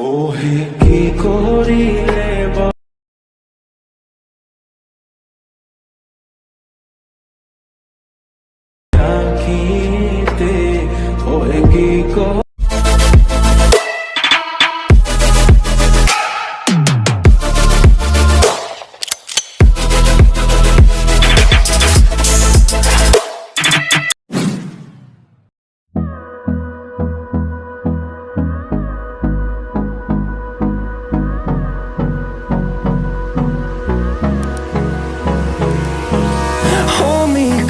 ওহে কি করিলে আঁখিতে ওহে কি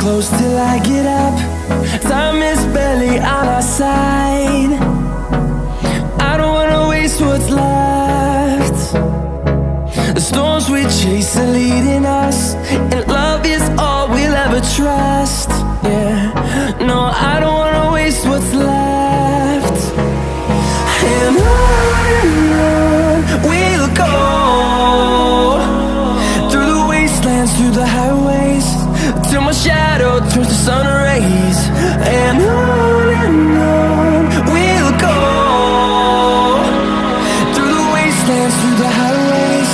close till I get up. Time is barely on our side. I don't wanna waste what's left. The storms we chase are leading us, and love is all we'll ever trust. Yeah, no, I don't wanna waste what's left. And on we'll go, through the wastelands, through the highways, till my shadow turns to sun rays. And on we'll go, through the wastelands, through the highways.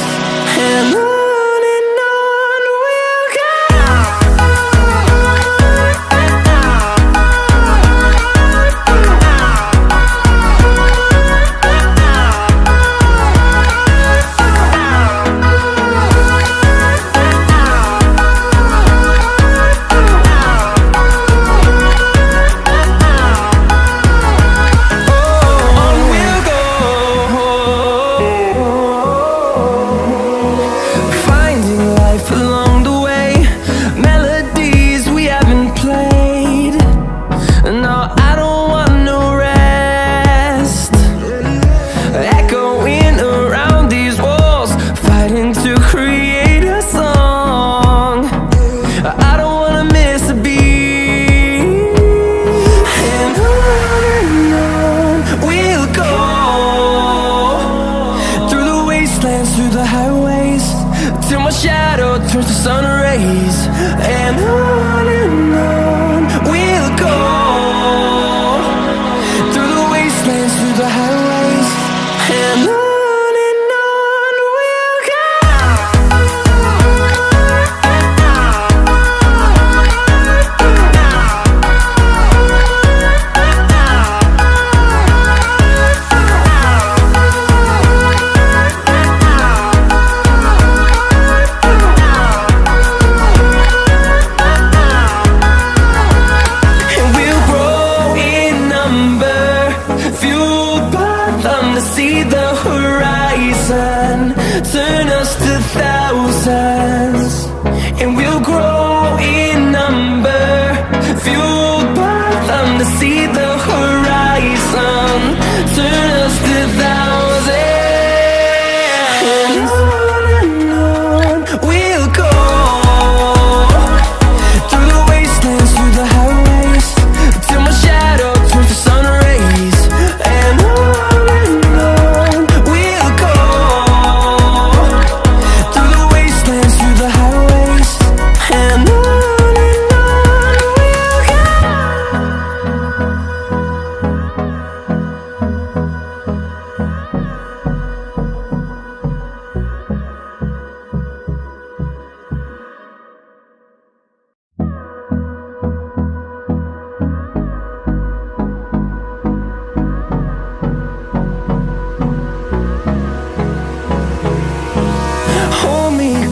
And on we'll go. Through the highways, till my shadow turns to sun rays. And on we'll go, through the wastelands, through the highways. And on we'll go. See the horizon, turn us to thousands, and we'll grow in number, fueled by them to see the horizon, turn us to thousands. And on we'll go, through the wastelands, through the highways, till my shadow turns to sun rays. And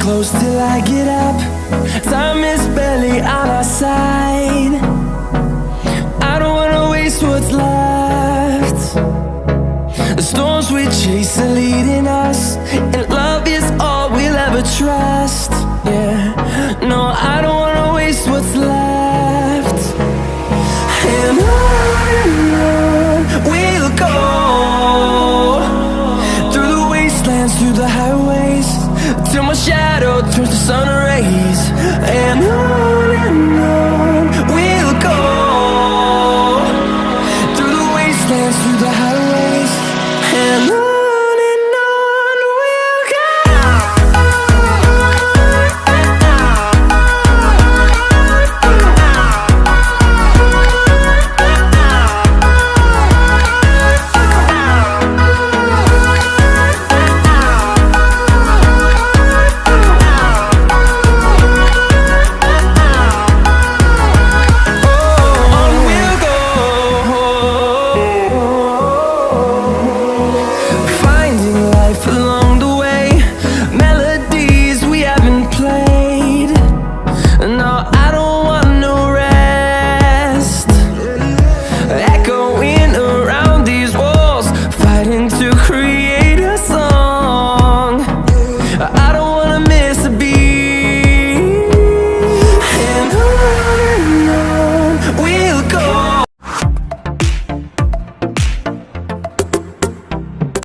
close till I get up. Time is barely on our side. I don't wanna waste what's left. The storms we chase are leading us, and love is all we'll ever trust. Yeah, no, I don't wanna waste what's left. And on we'll go, through the wastelands, through the highways, till my shadow turns to sun rays. And on